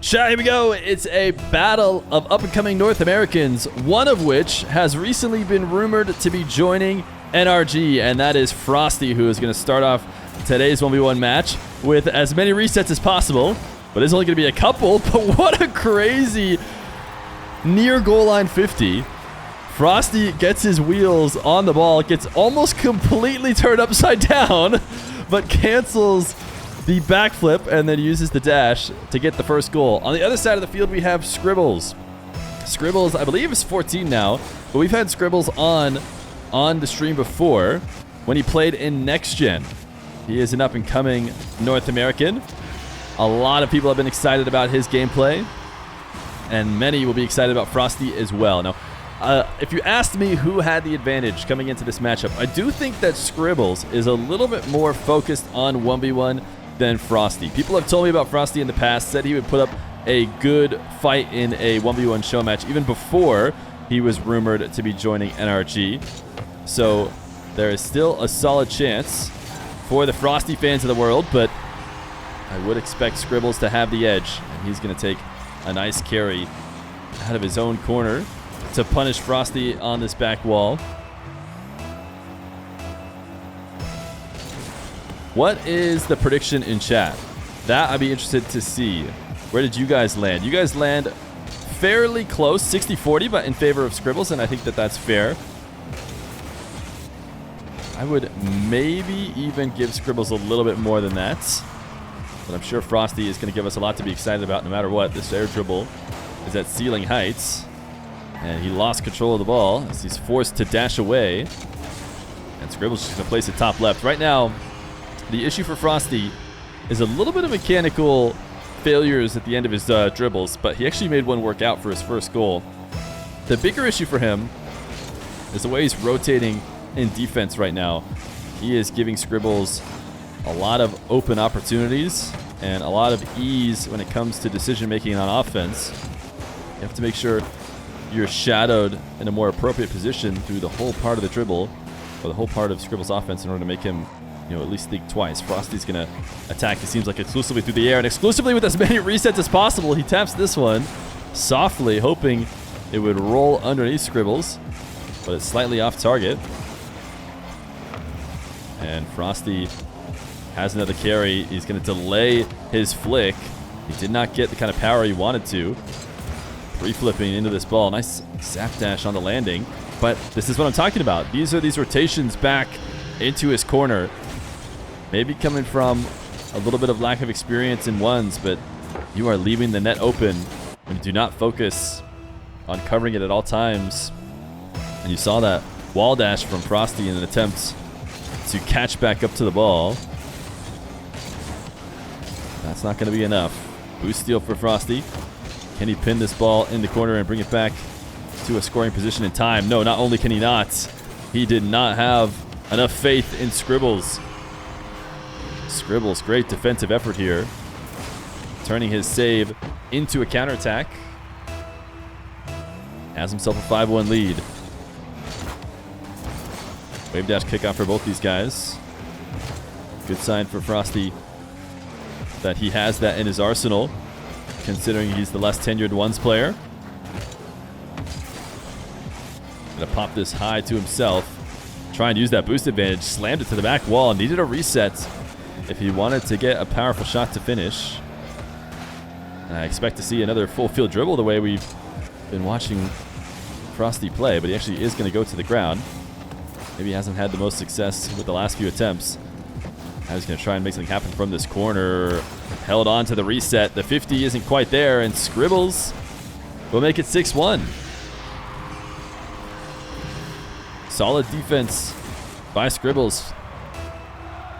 Chat, here we go. It's a battle of up-and-coming North Americans, one of which has recently been rumored to be joining NRG, and that is Frosty, who is going to start off today's 1v1 match with as many resets as possible, but it's only going to be a couple. But what a crazy near goal line 50. Frosty gets his wheels on the ball, gets almost completely turned upside down, but cancels the backflip and then uses the dash to get the first goal. On the other side of the field, we have Scrzbbles. Scrzbbles, I believe, is 14 now, but we've had Scrzbbles on the stream before when he played in Next Gen. He is an up-and-coming North American. A lot of people have been excited about his gameplay, and many will be excited about Frosty as well. Now, if you asked me who had the advantage coming into this matchup, I do think that Scrzbbles is a little bit more focused on 1v1 than Frosty. People have told me about Frosty in the past, said he would put up a good fight in a 1v1 show match even before he was rumored to be joining NRG. So there is still a solid chance for the Frosty fans of the world, but I would expect Scrzbbles to have the edge, and he's going to take a nice carry out of his own corner to punish Frosty on this back wall. What is the prediction in chat? That I'd be interested to see. Where did you guys land? You guys land fairly close, 60-40, but in favor of Scrzbbles, and I think that that's fair. I would maybe even give Scrzbbles a little bit more than that, but I'm sure Frosty is going to give us a lot to be excited about no matter what. This air dribble is at ceiling heights, and he lost control of the ball as he's forced to dash away, and Scrzbbles is just going to place it top left. Right now, the issue for Frosty is a little bit of mechanical failures at the end of his dribbles, but he actually made one work out for his first goal. The bigger issue for him is the way he's rotating in defense right now. He is giving Scrzbbles a lot of open opportunities and a lot of ease when it comes to decision-making on offense. You have to make sure you're shadowed in a more appropriate position through the whole part of the dribble, or the whole part of Scrzbbles' offense, in order to make him, at least think twice. Frosty's going to attack, it seems like, exclusively through the air, and exclusively with as many resets as possible. He taps this one softly, hoping it would roll underneath Scrzbbles, but it's slightly off target. And Frosty has another carry. He's going to delay his flick. He did not get the kind of power he wanted to. Pre-flipping into this ball. Nice zap dash on the landing. But this is what I'm talking about. These are these rotations back into his corner. Maybe coming from a little bit of lack of experience in ones, but you are leaving the net open when you do not focus on covering it at all times. And you saw that wall dash from Frosty in an attempt to catch back up to the ball. That's not going to be enough. Boost steal for Frosty. Can he pin this ball in the corner and bring it back to a scoring position in time? No, not only can he not, he did not have enough faith in Scrzbbles. Scrzbbles, great defensive effort here, turning his save into a counterattack. Has himself a 5-1 lead. Wave dash kickoff for both these guys. Good sign for Frosty that he has that in his arsenal, considering he's the less tenured ones player. Gonna pop this high to himself. Trying to use that boost advantage. Slammed it to the back wall. Needed a reset if he wanted to get a powerful shot to finish. And I expect to see another full field dribble the way we've been watching Frosty play, but he actually is going to go to the ground. Maybe he hasn't had the most success with the last few attempts. I was going to try and make something happen from this corner. Held on to the reset. The 50 isn't quite there, and Scrzbbles will make it 6-1. Solid defense by Scrzbbles,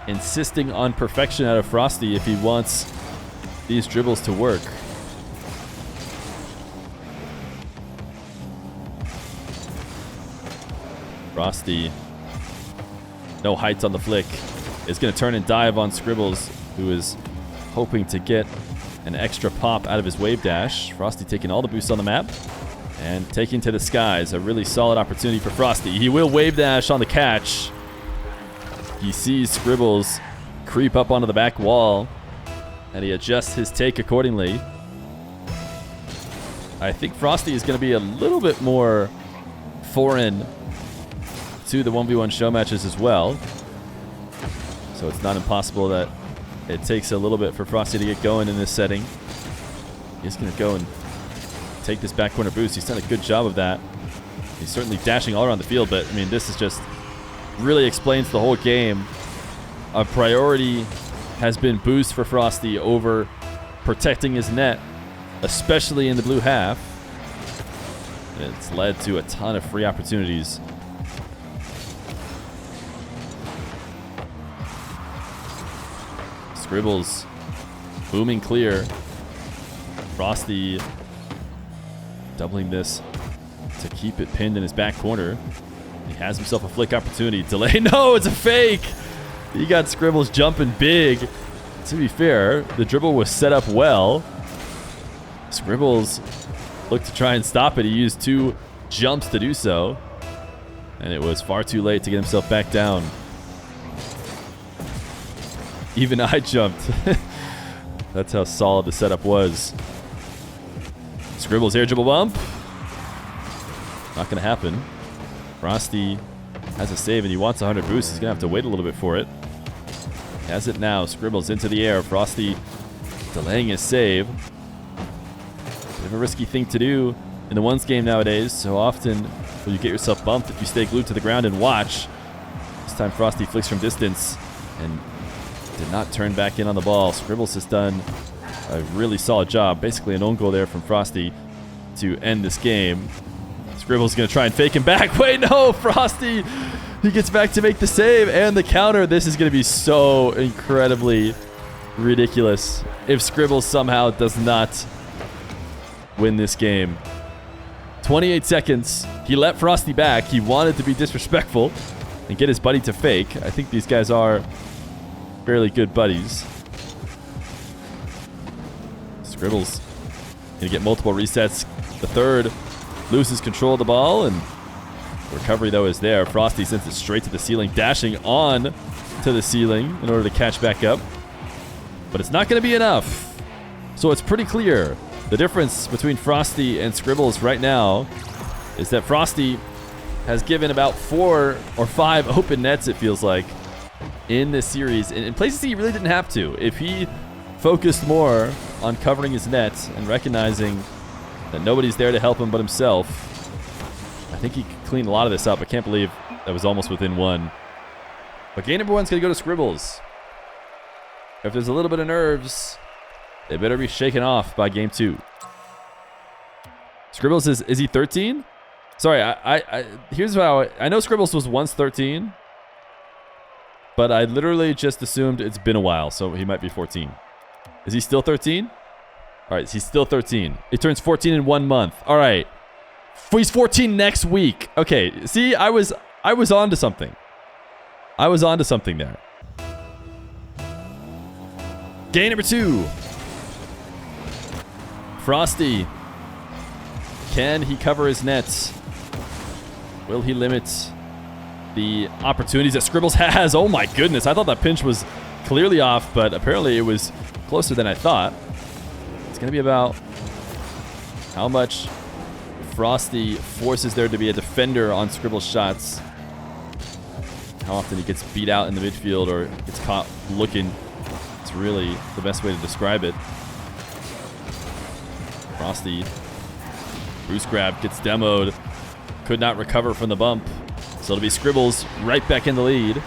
insisting on perfection out of Frosty if he wants these dribbles to work. Frosty, no heights on the flick, is going to turn and dive on Scrzbbles, who is hoping to get an extra pop out of his wave dash. Frosty taking all the boosts on the map and taking to the skies. A really solid opportunity for Frosty. He will wave dash on the catch. He sees Scrzbbles creep up onto the back wall, and he adjusts his take accordingly. I think Frosty is going to be a little bit more foreign to the 1v1 show matches as well. So it's not impossible that it takes a little bit for Frosty to get going in this setting. He's going to go and take this back corner boost. He's done a good job of that. He's certainly dashing all around the field, but I mean, this is just really explains the whole game. A priority has been boost for Frosty over protecting his net, especially in the blue half. And it's led to a ton of free opportunities. Scrzbbles booming clear. Frosty doubling this to keep it pinned in his back corner. He has himself a flick opportunity. Delay. No, it's a fake. He got Scrzbbles jumping big. To be fair, the dribble was set up well. Scrzbbles looked to try and stop it. He used 2 jumps to do so. And it was far too late to get himself back down. Even I jumped. That's how solid the setup was. Scrzbbles air dribble bump. Not going to happen. Frosty has a save and he wants 100 boost. He's going to have to wait a little bit for it. Has it now. Scrzbbles into the air. Frosty delaying his save. Bit of a risky thing to do in the ones game nowadays. So often will you get yourself bumped if you stay glued to the ground and watch. This time Frosty flicks from distance and did not turn back in on the ball. Scrzbbles has done a really solid job. Basically an own goal there from Frosty to end this game. Scrzbbles going to try and fake him back. Wait, no, Frosty. He gets back to make the save and the counter. This is going to be so incredibly ridiculous if Scrzbbles somehow does not win this game. 28 seconds. He let Frosty back. He wanted to be disrespectful and get his buddy to fake. I think these guys are fairly good buddies. Scrzbbles going to get multiple resets. The third loses control of the ball, and recovery, though, is there. Frosty sends it straight to the ceiling, dashing on to the ceiling in order to catch back up. But it's not going to be enough. So it's pretty clear. The difference between Frosty and Scrzbbles right now is that Frosty has given about 4 or 5 open nets, it feels like, in this series. In places he really didn't have to. If he focused more on covering his nets and recognizing that nobody's there to help him but himself, I think he could clean a lot of this up. I can't believe that was almost within 1. But game number 1's going to go to Scrzbbles. If there's a little bit of nerves, they better be shaken off by game 2. Scrzbbles is he 13? Sorry, here's how I know Scrzbbles was once 13, but I literally just assumed it's been a while, so he might be 14. Is he still 13? All right, he's still 13. He turns 14 in 1 month. All right. He's 14 next week. Okay, see, I was on to something. I was on to something there. Game number 2. Frosty. Can he cover his nets? Will he limit the opportunities that Scrzbbles has? Oh my goodness, I thought that pinch was clearly off, but apparently it was closer than I thought. It's going to be about how much Frosty forces there to be a defender on Scrzbbles' shots. How often he gets beat out in the midfield or gets caught looking. It's really the best way to describe it. Frosty, Bruce grab, gets demoed. Could not recover from the bump. So it'll be Scrzbbles right back in the lead.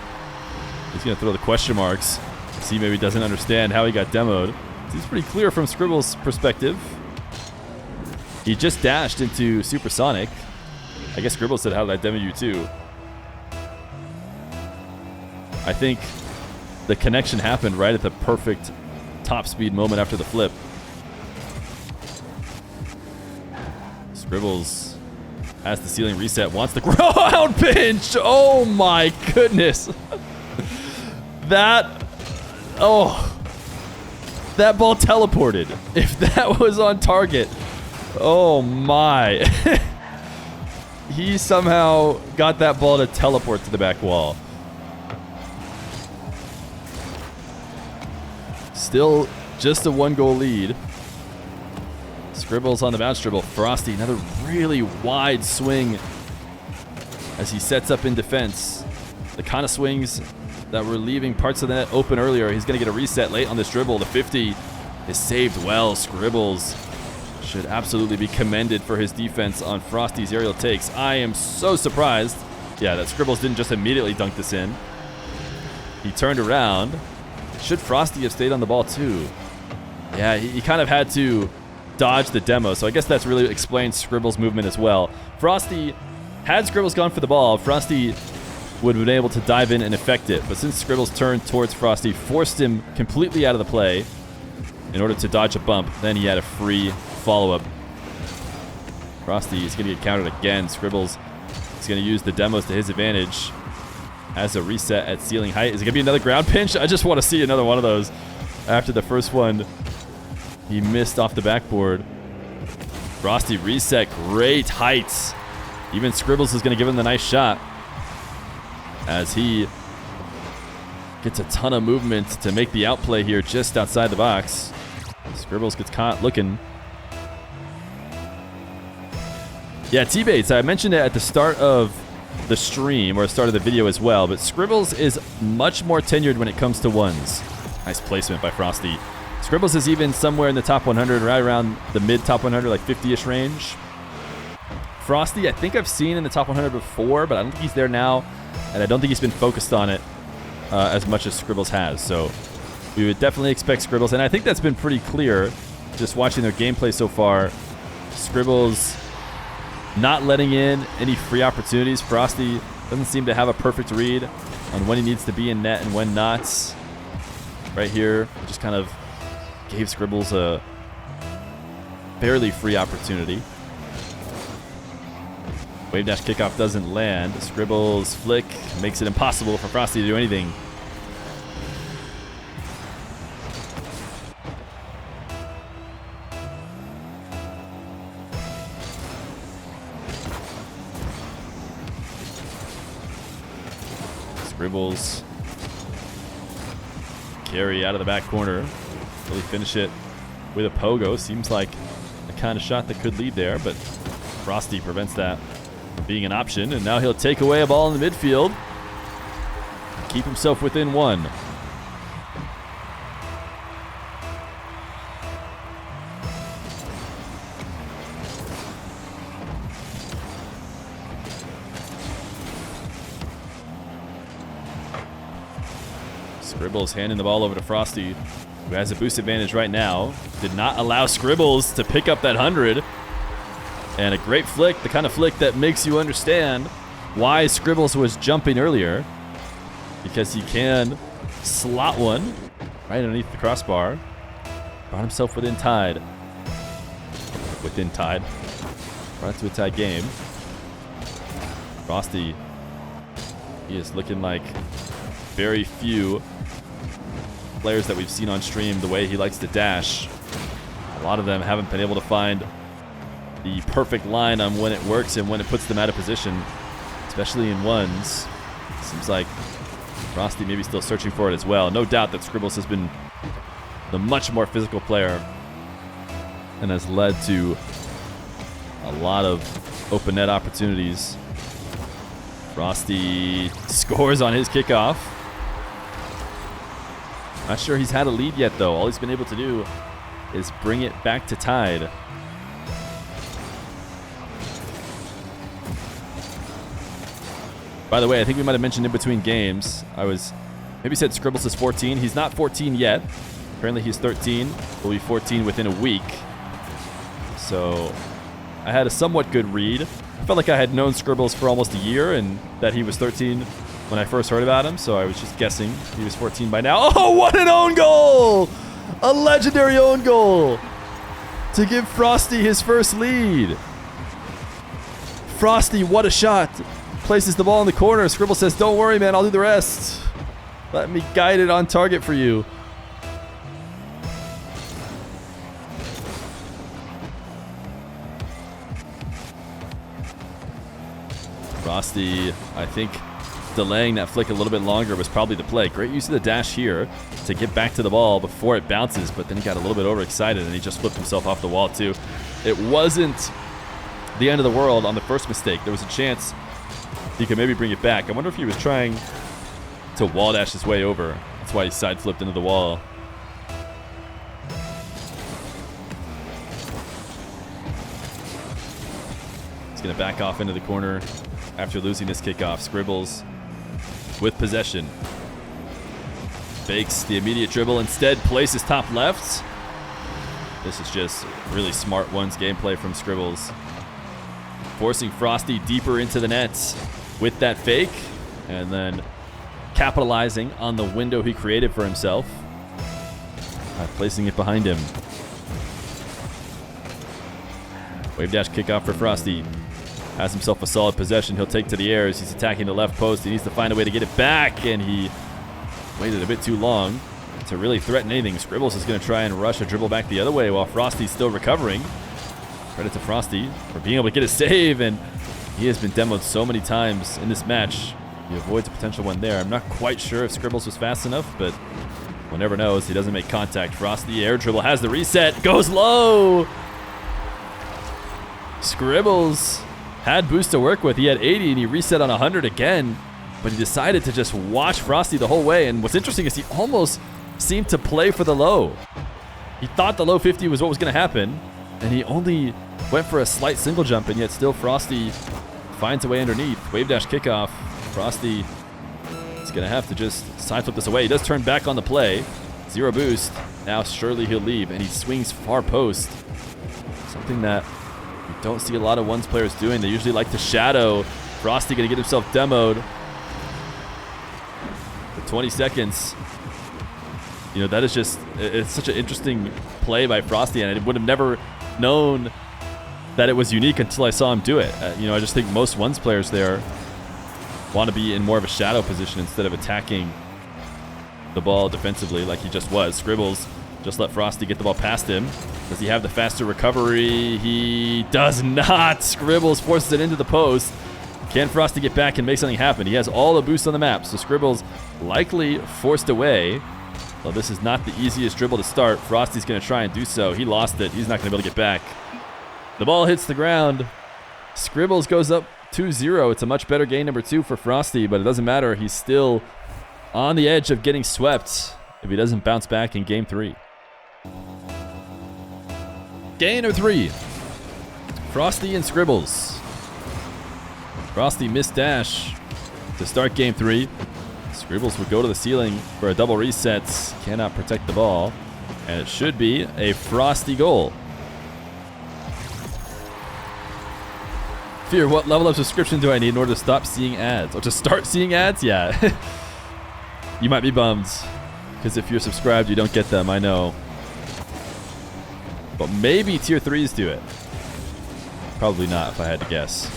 He's going to throw the question marks. See, maybe doesn't understand how he got demoed. Seems pretty clear from Scrzbbles' perspective. He just dashed into Supersonic. I guess Scrzbbles said, how did I demo you too? I think the connection happened right at the perfect top speed moment after the flip. Scrzbbles has the ceiling reset, wants the ground pinch. Oh my goodness. That ball teleported. If that was on target, oh my. He somehow got that ball to teleport to the back wall. Still just a 1-goal lead. Scrzbbles on the bounce dribble. Frosty, another really wide swing as he sets up in defense. The kind of swings that were leaving parts of the net open earlier. He's going to get a reset late on this dribble. The 50 is saved well. Scrzbbles should absolutely be commended for his defense on Frosty's aerial takes. I am so surprised, yeah, that Scrzbbles didn't just immediately dunk this in. He turned around. Should Frosty have stayed on the ball too? Yeah, he kind of had to dodge the demo, so I guess that's really explains Scrzbbles' movement as well. Frosty, had Scrzbbles gone for the ball, Frosty would have been able to dive in and affect it, but since Scrzbbles turned towards Frosty, forced him completely out of the play in order to dodge a bump, then he had a free follow-up. Frosty is going to get countered again. Scrzbbles is going to use the demos to his advantage as a reset at ceiling height. Is it going to be another ground pinch? I just want to see another one of those. After the first one, he missed off the backboard. Frosty reset, great heights. Even Scrzbbles is going to give him the nice shot as he gets a ton of movement to make the outplay here just outside the box. Scrzbbles gets caught looking. Yeah, T-Bates, I mentioned it at the start of the stream, or the start of the video as well, but Scrzbbles is much more tenured when it comes to ones. Nice placement by Frosty. Scrzbbles is even somewhere in the top 100, right around the mid-top 100, like 50-ish range. Frosty, I think I've seen in the top 100 before, but I don't think he's there now, and I don't think he's been focused on it as much as Scrzbbles has. So we would definitely expect Scrzbbles, and I think that's been pretty clear just watching their gameplay so far. Scrzbbles not letting in any free opportunities. Frosty doesn't seem to have a perfect read on when he needs to be in net and when not. Right here, just kind of gave Scrzbbles a fairly free opportunity. Wave dash kickoff doesn't land. Scrzbbles flick makes it impossible for Frosty to do anything. Scrzbbles carry out of the back corner. Really finish it with a pogo. Seems like the kind of shot that could lead there, but Frosty prevents that from being an option. And now he'll take away a ball in the midfield. Keep himself within one. Scrzbbles handing the ball over to Frosty, who has a boost advantage right now. Did not allow Scrzbbles to pick up that 100. And a great flick, the kind of flick that makes you understand why Scrzbbles was jumping earlier. Because he can slot one right underneath the crossbar. Brought himself within tied. Within tied. Brought it to a tied game. Frosty, he is looking like very few players that we've seen on stream the way he likes to dash. A lot of them haven't been able to find the perfect line on when it works and when it puts them out of position, especially in ones. Seems like Frosty maybe still searching for it as well. No doubt that Scrzbbles has been the much more physical player and has led to a lot of open net opportunities. Frosty scores on his kickoff. Not sure he's had a lead yet, though. All he's been able to do is bring it back to tied. By the way, I think we might have mentioned in between games, maybe said Scrzbbles is 14. He's not 14 yet. Apparently he's 13. Will be 14 within a week. So I had a somewhat good read. I felt like I had known Scrzbbles for almost a year and that he was 13 when I first heard about him, so I was just guessing he was 14 by now. Oh, what an own goal! A legendary own goal to give Frosty his first lead. Frosty, what a shot. Places the ball in the corner. Scrzbbles says, don't worry, man, I'll do the rest. Let me guide it on target for you. Frosty, I think, delaying that flick a little bit longer was probably the play. Great use of the dash here to get back to the ball before it bounces, but then he got a little bit overexcited and he just flipped himself off the wall too. It wasn't the end of the world on the first mistake. There was a chance he could maybe bring it back. I wonder if he was trying to wall dash his way over. That's why he side flipped into the wall. He's going to back off into the corner after losing this kickoff. Scrzbbles with possession. Fakes the immediate dribble. Instead, places top left. This is just really smart ones gameplay from Scrzbbles. Forcing Frosty deeper into the nets with that fake. And then capitalizing on the window he created for himself by placing it behind him. Wave dash kickoff for Frosty. Has himself a solid possession. He'll take to the air as he's attacking the left post. He needs to find a way to get it back, and he waited a bit too long to really threaten anything. Scrzbbles is going to try and rush a dribble back the other way while Frosty's still recovering. Credit to Frosty for being able to get a save, and he has been demoed so many times in this match. He avoids a potential one there. I'm not quite sure if Scrzbbles was fast enough, but one never knows. He doesn't make contact. Frosty air dribble has the reset. Goes low. Scrzbbles had boost to work with. He had 80 and he reset on 100 again, but he decided to just watch Frosty the whole way. And what's interesting is he almost seemed to play for the low. He thought the low 50 was what was going to happen, and he only went for a slight single jump, and yet still Frosty finds a way underneath. Wave dash kickoff. Frosty is going to have to just side flip this away. He does turn back on the play. Zero boost. Now surely he'll leave, and he swings far post. Something that we don't see a lot of ones players doing. They usually like to shadow. Frosty going to get himself demoed for 20 seconds. You know, that is just, it's such an interesting play by Frosty, and I would have never known that it was unique until I saw him do it. You know, I just think most ones players there want to be in more of a shadow position instead of attacking the ball defensively like he just was. Scrzbbles just let Frosty get the ball past him. Does he have the faster recovery? He does not. Scrzbbles forces it into the post. Can Frosty get back and make something happen? He has all the boosts on the map, so Scrzbbles likely forced away. Well, this is not the easiest dribble to start. Frosty's going to try and do so. He lost it. He's not going to be able to get back. The ball hits the ground. Scrzbbles goes up 2-0. It's a much better game number 2 for Frosty, but it doesn't matter. He's still on the edge of getting swept if he doesn't bounce back in game 3. Game number 3. Frosty and Scrzbbles. Frosty missed dash to start game 3. Scrzbbles would go to the ceiling for a double reset. Cannot protect the ball. And it should be a Frosty goal. Fear, what level of subscription do I need in order to stop seeing ads? Or to start seeing ads? Yeah. You might be bummed, because if you're subscribed, you don't get them, I know. But maybe tier 3s do it. Probably not, if I had to guess.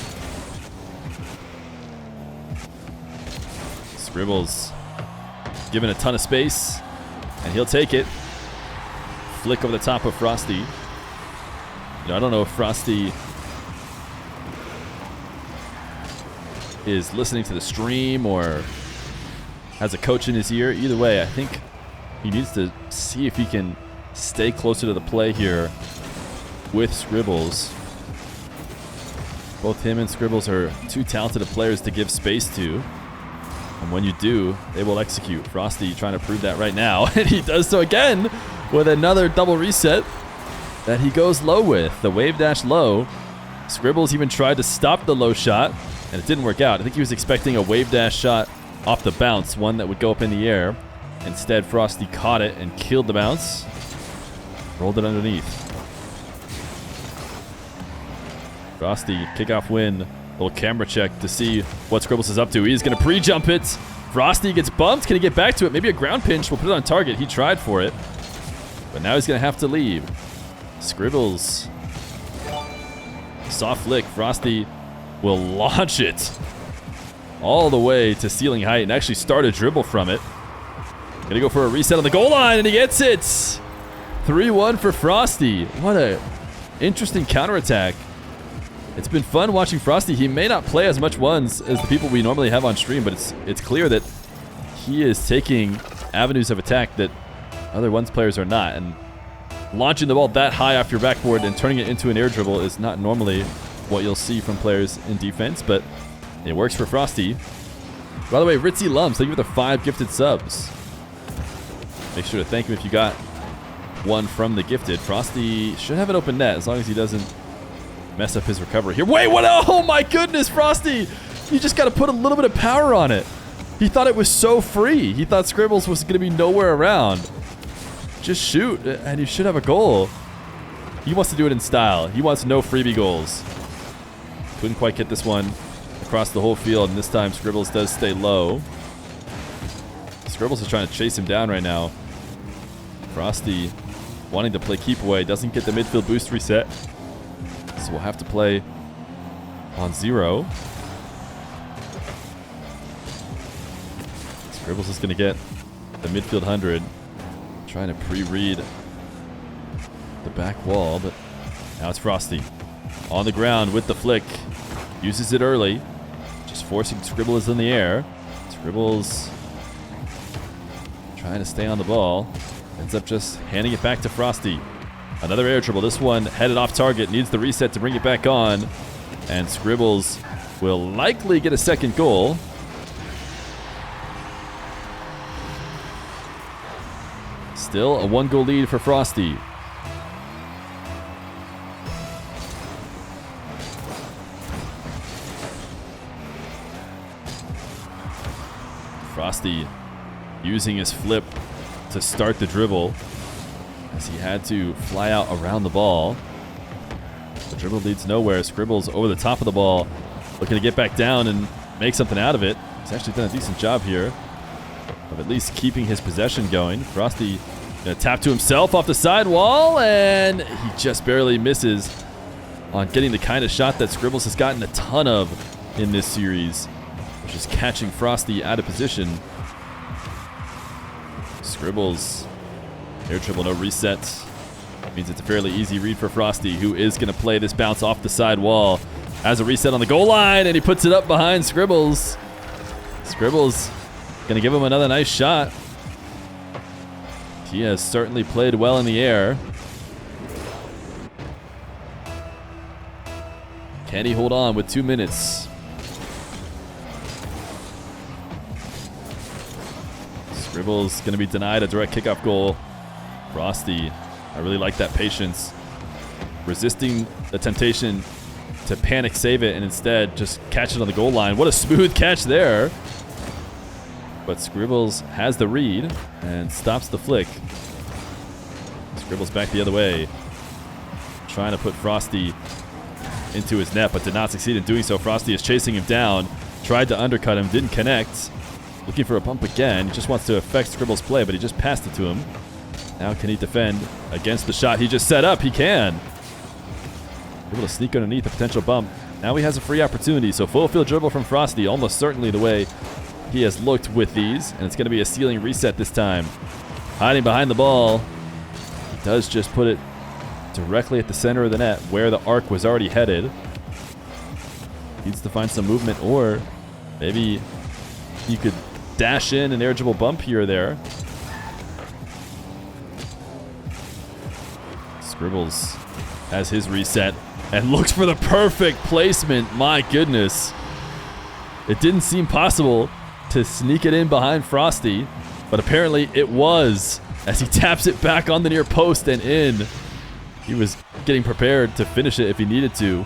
Scrzbbles given a ton of space, and he'll take it. Flick over the top of Frosty. You know, I don't know if Frosty is listening to the stream or has a coach in his ear. Either way, I think he needs to see if he can stay closer to the play here with Scrzbbles. Both him and Scrzbbles are too talented of players to give space to. And when you do, they will execute. Frosty trying to prove that right now. And he does so again with another double reset that he goes low with. The wave dash low. Scrzbbles even tried to stop the low shot, and it didn't work out. I think he was expecting a wave dash shot off the bounce, one that would go up in the air. Instead, Frosty caught it and killed the bounce. Rolled it underneath. Frosty, kickoff win. Little camera check to see what Scrzbbles is up to. He's going to pre-jump it. Frosty gets bumped. Can he get back to it? Maybe a ground pinch. We'll put it on target. He tried for it. But now he's going to have to leave. Scrzbbles. Soft flick. Frosty will launch it all the way to ceiling height and actually start a dribble from it. Going to go for a reset on the goal line, and he gets it. 3-1 for Frosty. What a interesting counterattack. It's been fun watching Frosty. He may not play as much ones as the people we normally have on stream, but it's clear that he is taking avenues of attack that other ones players are not. And launching the ball that high off your backboard and turning it into an air dribble is not normally what you'll see from players in defense, but it works for Frosty. By the way, Ritzy Lums, thank you for the 5 gifted subs. Make sure to thank him if you got one from the gifted. Frosty should have an open net as long as he doesn't mess up his recovery here. Wait, what? Oh my goodness, Frosty! You just got to put a little bit of power on it. He thought it was so free. He thought Scrzbbles was going to be nowhere around. Just shoot, and you should have a goal. He wants to do it in style. He wants no freebie goals. Couldn't quite get this one across the whole field, and this time Scrzbbles does stay low. Scrzbbles is trying to chase him down right now. Frosty wanting to play keep away, doesn't get the midfield boost reset. So we'll have to play on 0. Scrzbbles is going to get the midfield 100. Trying to pre-read the back wall, but now it's Frosty. On the ground with the flick. Uses it early. Just forcing Scrzbbles in the air. Scrzbbles trying to stay on the ball. Ends up just handing it back to Frosty. Another air dribble. This one headed off target. Needs the reset to bring it back on. And Scrzbbles will likely get a second goal. Still a 1-goal lead for Frosty. Frosty using his flip to start the dribble as he had to fly out around the ball. The dribble leads nowhere. Scrzbbles over the top of the ball, looking to get back down and make something out of it. He's actually done a decent job here of at least keeping his possession going. Frosty gonna tap to himself off the side wall, and he just barely misses on getting the kind of shot that Scrzbbles has gotten a ton of in this series, which is catching Frosty out of position. Scrzbbles, air dribble, no reset. Means it's a fairly easy read for Frosty, who is going to play this bounce off the side wall. Has a reset on the goal line, and he puts it up behind Scrzbbles. Scrzbbles going to give him another nice shot. He has certainly played well in the air. Can he hold on with 2 minutes? Scrzbbles going to be denied a direct kickoff goal. Frosty, I really like that patience. Resisting the temptation to panic save it and instead just catch it on the goal line. What a smooth catch there. But Scrzbbles has the read and stops the flick. Scrzbbles back the other way. Trying to put Frosty into his net, but did not succeed in doing so. Frosty is chasing him down. Tried to undercut him, didn't connect. Looking for a bump again. He just wants to affect Scrzbbles' play, but he just passed it to him. Now can he defend against the shot he just set up? He can. Able to sneak underneath a potential bump. Now he has a free opportunity, so full field dribble from Frosty, almost certainly the way he has looked with these, and it's going to be a ceiling reset this time. Hiding behind the ball. He does just put it directly at the center of the net where the arc was already headed. Needs to find some movement, or maybe you could dash in an air dribble bump here or there. Scrzbbles has his reset and looks for the perfect placement. My goodness. It didn't seem possible to sneak it in behind Frosty, but apparently it was, as he taps it back on the near post and in. He was getting prepared to finish it if he needed to,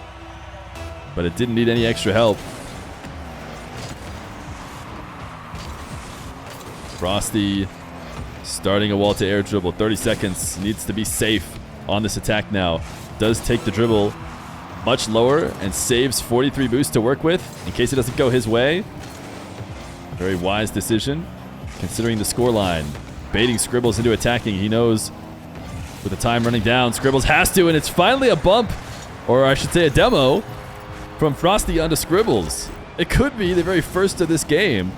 but it didn't need any extra help. Frosty starting a wall to air dribble. 30 seconds. Needs to be safe on this attack now. Does take the dribble much lower and saves 43 boost to work with in case it doesn't go his way. Very wise decision considering the scoreline. Baiting Scrzbbles into attacking. He knows with the time running down, Scrzbbles has to, and it's finally a bump, or I should say a demo, from Frosty onto Scrzbbles. It could be the very first of this game,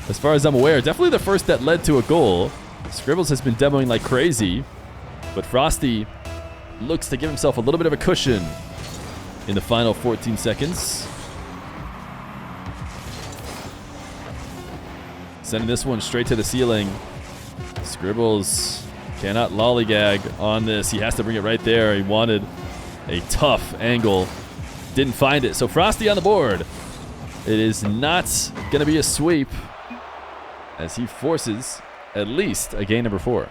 as far as I'm aware. Definitely the first that led to a goal. Scrzbbles has been demoing like crazy, but Frosty looks to give himself a little bit of a cushion in the final 14 seconds. Sending this one straight to the ceiling. Scrzbbles cannot lollygag on this. He has to bring it right there. He wanted a tough angle. Didn't find it. So Frosty on the board. It is not going to be a sweep as he forces at least a game number 4.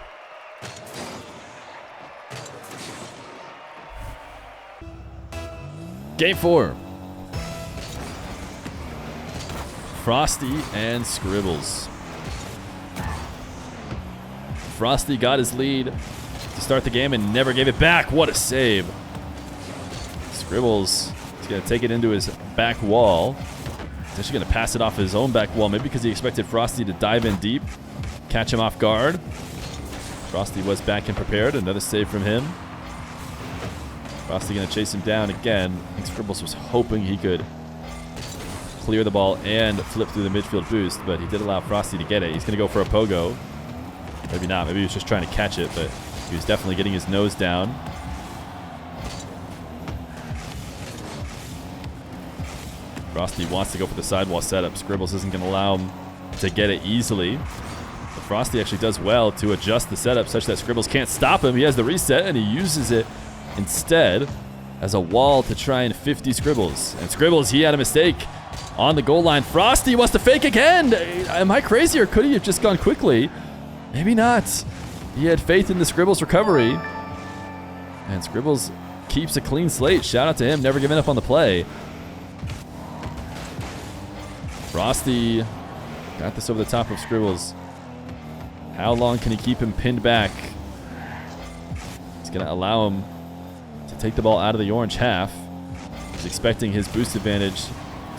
Game 4. Frosty and Scrzbbles. Frosty got his lead to start the game and never gave it back. What a save. Scrzbbles is going to take it into his back wall. He's actually going to pass it off his own back wall, maybe because he expected Frosty to dive in deep, catch him off guard. Frosty was back and prepared. Another save from him. Frosty going to chase him down again. I think Scrzbbles was hoping he could clear the ball and flip through the midfield boost, but he did allow Frosty to get it. He's going to go for a pogo. Maybe not. Maybe he was just trying to catch it, but he was definitely getting his nose down. Frosty wants to go for the sidewall setup. Scrzbbles isn't going to allow him to get it easily. But Frosty actually does well to adjust the setup such that Scrzbbles can't stop him. He has the reset, and he uses it instead as a wall to try and 50 Scrzbbles. And Scrzbbles, he had a mistake on the goal line. Frosty wants to fake again. Am I crazy, or could he have just gone quickly? Maybe not. He had faith in the Scrzbbles recovery. And Scrzbbles keeps a clean slate. Shout out to him, never giving up on the play. Frosty got this over the top of Scrzbbles. How long can he keep him pinned back? He's going to allow him to take the ball out of the orange half. He's expecting his boost advantage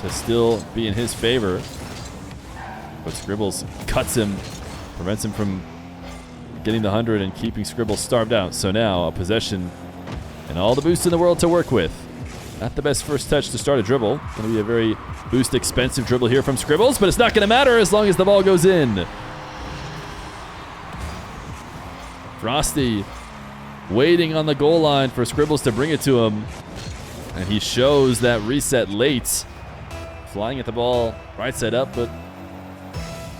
to still be in his favor. But Scrzbbles cuts him, prevents him from getting the 100 and keeping Scrzbbles starved out. So now a possession and all the boost in the world to work with. Not the best first touch to start a dribble. Going to be a very boost expensive dribble here from Scrzbbles, but it's not going to matter as long as the ball goes in. Frosty waiting on the goal line for Scrzbbles to bring it to him. And he shows that reset late. Flying at the ball right side up, but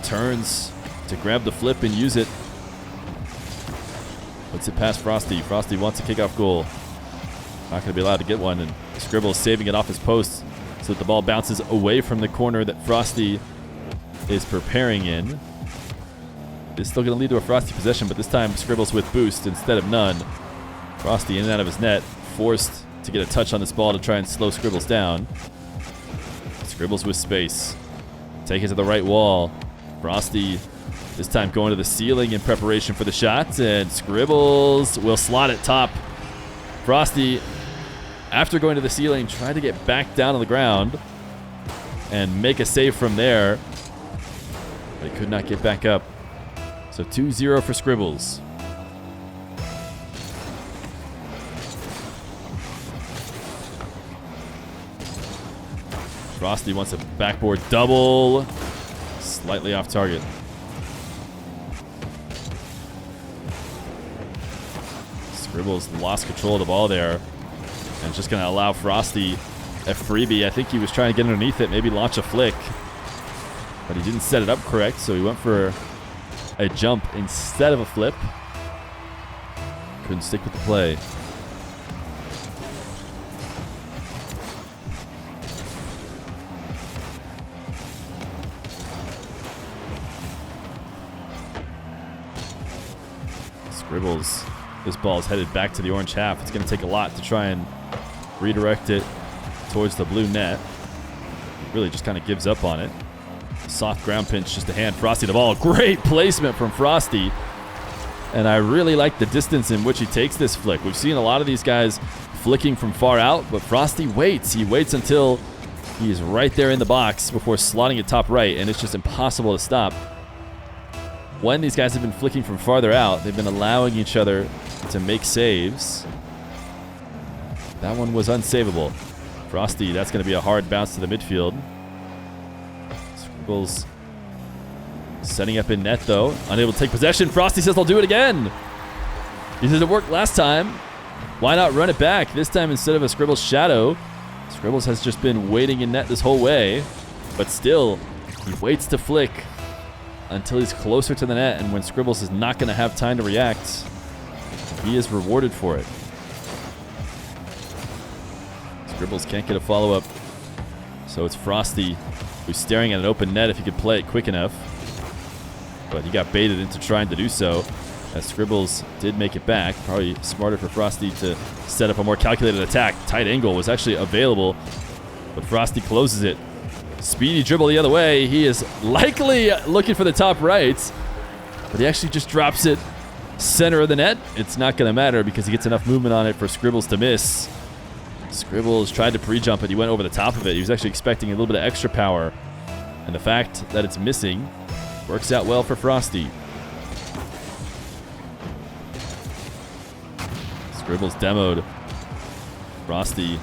turns to grab the flip and use it. Puts it past Frosty. Frosty wants a kickoff goal. Not going to be allowed to get one, and Scrzbbles saving it off his post so that the ball bounces away from the corner that Frosty is preparing in. It's still going to lead to a Frosty possession, but this time Scrzbbles with boost instead of none. Frosty in and out of his net, forced to get a touch on this ball to try and slow Scrzbbles down. Scrzbbles with space. Take it to the right wall. Frosty this time going to the ceiling in preparation for the shot, and Scrzbbles will slot it top. Frosty, after going to the ceiling, tried to get back down on the ground and make a save from there, but he could not get back up. So 2-0 for Scrzbbles. Frosty wants a backboard double. Slightly off target. Scrzbbles lost control of the ball there. And just going to allow Frosty a freebie. I think he was trying to get underneath it, maybe launch a flick. But he didn't set it up correct, so he went for a jump instead of a flip. Couldn't stick with the play. Scrzbbles. This ball is headed back to the orange half. It's going to take a lot to try and redirect it towards the blue net. It really just kind of gives up on it. Soft ground pinch just to hand Frosty the ball. Great placement from Frosty. And I really like the distance in which he takes this flick. We've seen a lot of these guys flicking from far out, but Frosty waits. He waits until he is right there in the box before slotting it top right, and it's just impossible to stop. When these guys have been flicking from farther out, they've been allowing each other to make saves. That one was unsavable. Frosty, that's going to be a hard bounce to the midfield. Scrzbbles setting up in net, though. Unable to take possession. Frosty says, I'll do it again. He says it worked last time. Why not run it back? This time, instead of a Scrzbbles shadow, Scrzbbles has just been waiting in net this whole way, but still, he waits to flick until he's closer to the net, and when Scrzbbles is not going to have time to react, he is rewarded for it. Scrzbbles can't get a follow-up, so it's Frosty who's staring at an open net if he could play it quick enough, but he got baited into trying to do so, as Scrzbbles did make it back. Probably smarter for Frosty to set up a more calculated attack. Tight angle was actually available, but Frosty closes it. Speedy dribble the other way. He is likely looking for the top right, but he actually just drops it center of the net. It's not going to matter because he gets enough movement on it for Scrzbbles to miss. Scrzbbles tried to pre-jump it. He went over the top of it. He was actually expecting a little bit of extra power, and the fact that it's missing works out well for Frosty. Scrzbbles demoed. Frosty,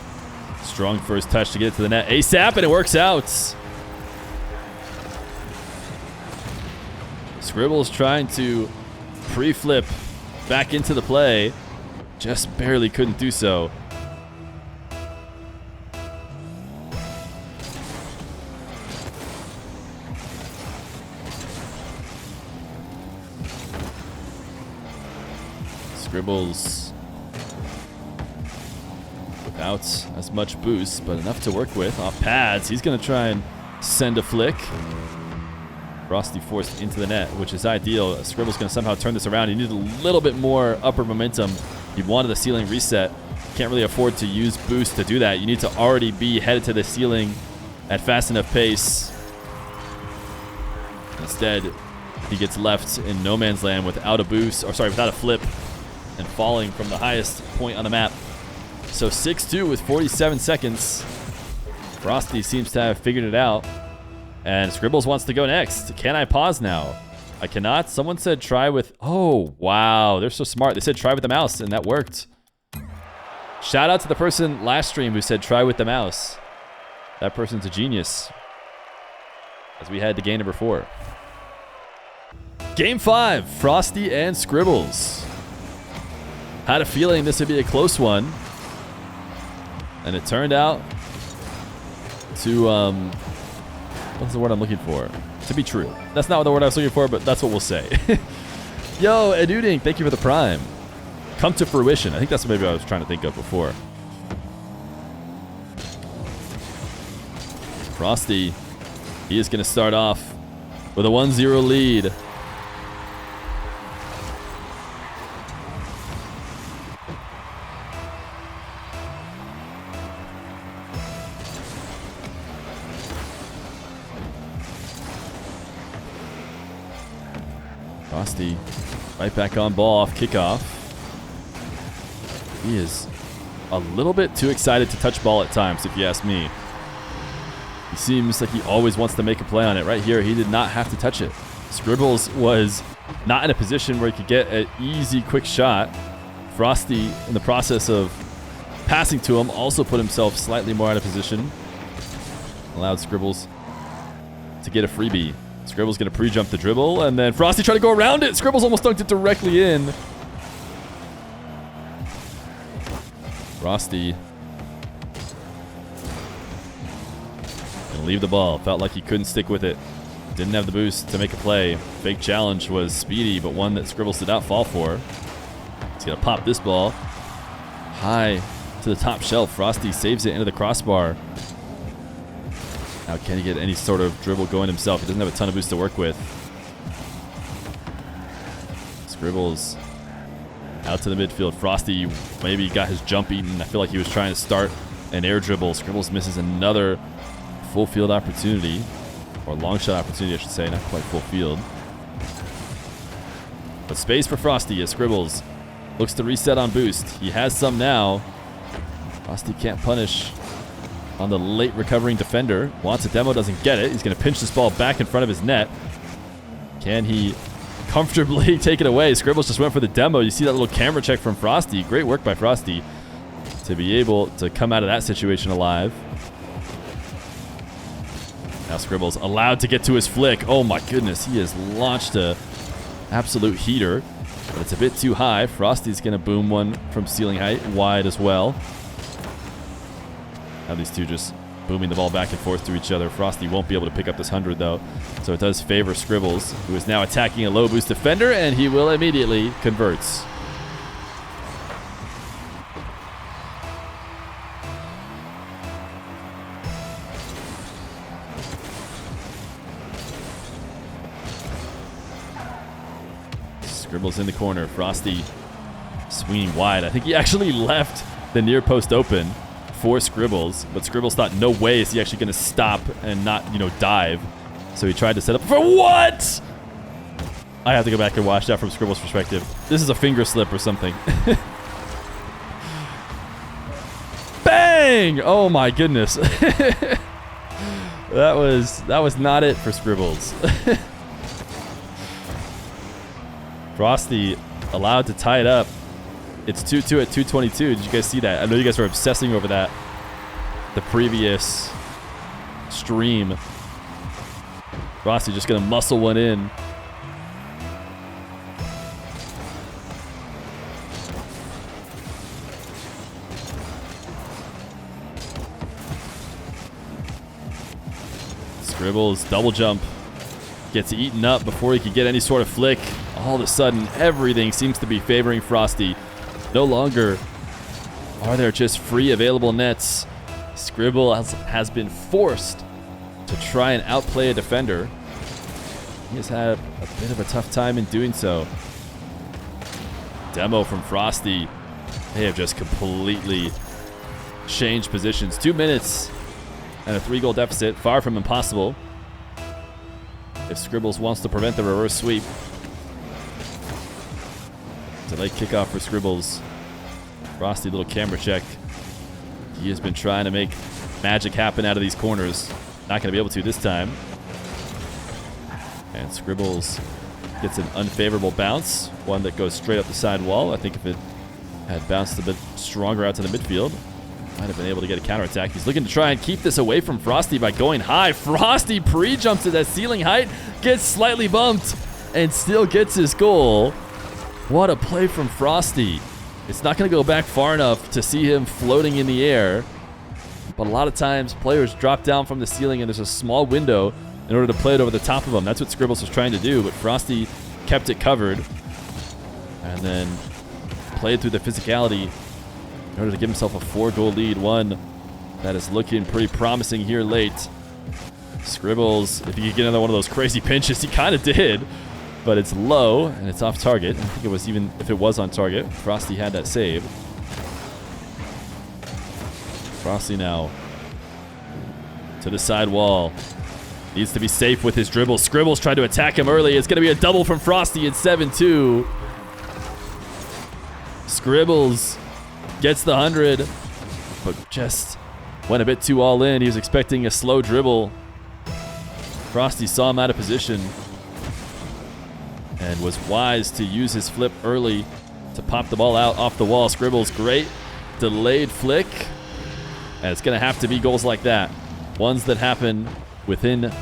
strong first touch to get it to the net ASAP, and it works out. Scrzbbles trying to pre-flip back into the play. Just barely couldn't do so. Scrzbbles without as much boost, but enough to work with. Off pads, he's going to try and send a flick. Frosty forced into the net, which is ideal. Scrzbbles going to somehow turn this around. He needed a little bit more upper momentum. He wanted the ceiling reset. Can't really afford to use boost to do that. You need to already be headed to the ceiling at fast enough pace. Instead, he gets left in no man's land without a boost, or sorry, without a flip, and falling from the highest point on the map. So 6-2 with 47 seconds. Frosty seems to have figured it out. And Scrzbbles wants to go next. Can I pause now? I cannot. Someone said try with... Oh, wow. They're so smart. They said try with the mouse, and that worked. Shout out to the person last stream who said try with the mouse. That person's a genius. As we head to game number 4. Game 5. Frosty and Scrzbbles. Had a feeling this would be a close one. And it turned out to... what's the word I'm looking for? To be true. That's not the word I was looking for, but that's what we'll say. Yo, Eduding, thank you for the prime. Come to fruition. I think that's what maybe I was trying to think of before. Frosty, he is going to start off with a 1-0 lead. Frosty right back on ball off kickoff. He is a little bit too excited to touch ball at times, if you ask me. He seems like he always wants to make a play on it. Right here, he did not have to touch it. Scrzbbles was not in a position where he could get an easy, quick shot. Frosty, in the process of passing to him, also put himself slightly more out of position. Allowed Scrzbbles to get a freebie. Scrzbbles going to pre-jump the dribble, and then Frosty tried to go around it. Scrzbbles almost dunked it directly in. Frosty going to leave the ball. Felt like he couldn't stick with it. Didn't have the boost to make a play. Fake challenge was speedy, but one that Scrzbbles did not fall for. He's going to pop this ball high to the top shelf. Frosty saves it into the crossbar. Now can he get any sort of dribble going himself? He doesn't have a ton of boost to work with. Scrzbbles out to the midfield. Frosty maybe got his jump eaten. I feel like he was trying to start an air dribble. Scrzbbles misses another full field opportunity. Or long shot opportunity, I should say. Not quite full field. But space for Frosty as Scrzbbles looks to reset on boost. He has some now. Frosty can't punish on the late recovering defender. Wants a demo, doesn't get it. He's going to pinch this ball back in front of his net. Can he comfortably take it away? Scrzbbles just went for the demo. You see that little camera check from Frosty. Great work by Frosty to be able to come out of that situation alive. Now Scrzbbles allowed to get to his flick. Oh my goodness, he has launched a absolute heater, but it's a bit too high. Frosty's going to boom one from ceiling height, wide as well. Now these two just booming the ball back and forth to each other. Frosty won't be able to pick up this 100 though, so it does favor Scrzbbles, who is now attacking a low boost defender, and he will immediately converts. Scrzbbles in the corner. Frosty swinging wide. I think he actually left the near post open for Scrzbbles, but Scrzbbles thought, no way is he actually going to stop and not, dive. So he tried to set up for what? I have to go back and watch that from Scrzbbles' perspective. This is a finger slip or something. Bang! Oh my goodness. That was not it for Scrzbbles. Frosty allowed to tie it up. It's 2-2 at 2:22. Did you guys see that? I know you guys were obsessing over that the previous stream. Frosty just going to muscle one in. Scrzbbles double jump. Gets eaten up before he could get any sort of flick. All of a sudden, everything seems to be favoring Frosty. No longer are there just free available nets. Scrzbbles has been forced to try and outplay a defender. He has had a bit of a tough time in doing so. Demo from Frosty. They have just completely changed positions. 2 minutes and a 3-goal deficit. Far from impossible if Scrzbbles wants to prevent the reverse sweep. Delayed kickoff for Scrzbbles. Frosty, little camera check. He has been trying to make magic happen out of these corners. Not going to be able to this time. And Scrzbbles gets an unfavorable bounce. One that goes straight up the side wall. I think if it had bounced a bit stronger out to the midfield, might have been able to get a counterattack. He's looking to try and keep this away from Frosty by going high. Frosty pre-jumps to that ceiling height, gets slightly bumped, and still gets his goal. What a play from Frosty. It's not going to go back far enough to see him floating in the air. But a lot of times, players drop down from the ceiling and there's a small window in order to play it over the top of them. That's what Scrzbbles was trying to do, but Frosty kept it covered. And then played through the physicality in order to give himself a 4-goal lead. One that is looking pretty promising here late. Scrzbbles, if he could get another one of those crazy pinches, he kind of did. But it's low, and it's off target. I think it was even, if it was on target, Frosty had that save. Frosty now to the side wall. Needs to be safe with his dribble. Scrzbbles tried to attack him early. It's going to be a double from Frosty at 7-2. Scrzbbles gets the 100, but just went a bit too all in. He was expecting a slow dribble. Frosty saw him out of position and was wise to use his flip early to pop the ball out off the wall. Scrzbbles, great delayed flick. And it's going to have to be goals like that. Ones that happen within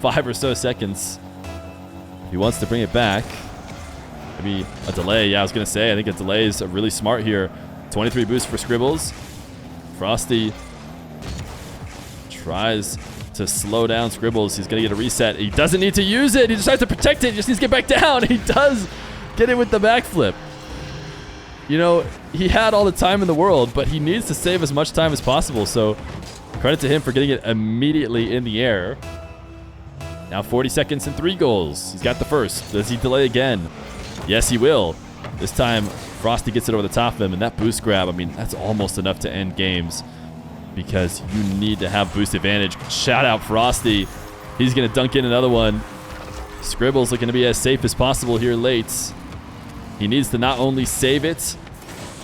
5 or so seconds. If he wants to bring it back, maybe a delay. Yeah, I was going to say, I think a delay is really smart here. 23 boost for Scrzbbles. Frosty tries to slow down Scrzbbles. He's going to get a reset. He doesn't need to use it. He just has to protect it. He just needs to get back down. He does get it with the backflip. He had all the time in the world, but he needs to save as much time as possible. So credit to him for getting it immediately in the air. Now 40 seconds and 3 goals. He's got the first. Does he delay again? Yes, he will. This time, Frosty gets it over the top of him, and that boost grab, that's almost enough to end games because you need to have boost advantage. Shout out Frosty. He's going to dunk in another one. Scrzbbles looking to be as safe as possible here late. He needs to not only save it,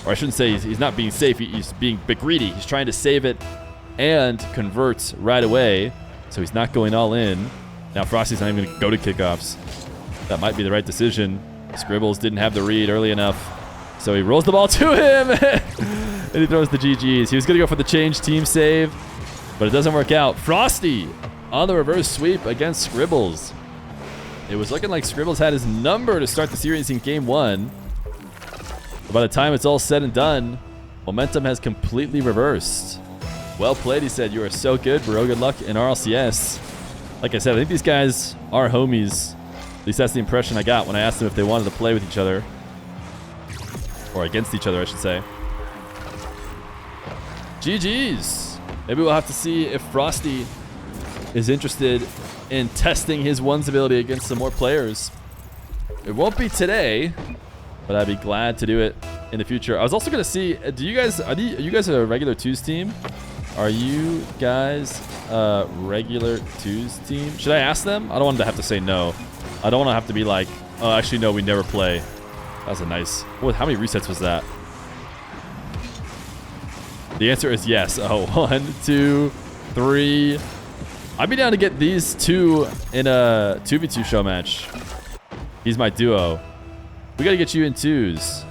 or I shouldn't say he's not being safe, he's being bit greedy. He's trying to save it and convert right away, so he's not going all in. Now Frosty's not even going to go to kickoffs. That might be the right decision. Scrzbbles didn't have the read early enough, so he rolls the ball to him, and he throws the GGs. He was going to go for the change team save, but it doesn't work out. Frosty on the reverse sweep against Scrzbbles. It was looking like Scrzbbles had his number to start the series in Game 1. But by the time it's all said and done, momentum has completely reversed. Well played, he said. You are so good, bro. Good luck in RLCS. Like I said, I think these guys are homies. At least that's the impression I got when I asked them if they wanted to play with each other. Or against each other, I should say. GG's. Maybe we'll have to see if Frosty is interested in testing his ones ability against some more players. It won't be today, but I'd be glad to do it in the future. I was also gonna see, do you guys, are you guys a regular twos team? Are you guys a regular twos team? Should I ask them? I don't want them to have to say no. I don't want to have to be like, oh, actually no, we never play. That was a nice, what, how many resets was that? The answer is yes. Oh, 1, 2, 3. I'd be down to get these two in a 2v2 show match. He's my duo. We gotta get you in twos.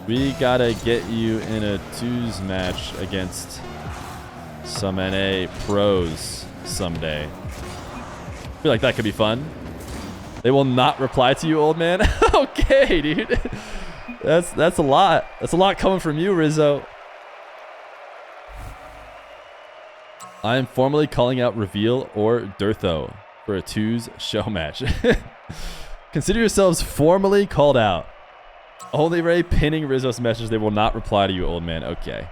We gotta get you in a twos match against some NA pros someday. I feel like that could be fun. They will not reply to you, old man. Okay, dude. That's a lot. That's a lot coming from you, Rizzo. I am formally calling out Reveal or Dirtho for a twos show match. Consider yourselves formally called out. Only Ray pinning Rizzo's message. They will not reply to you, old man. Okay.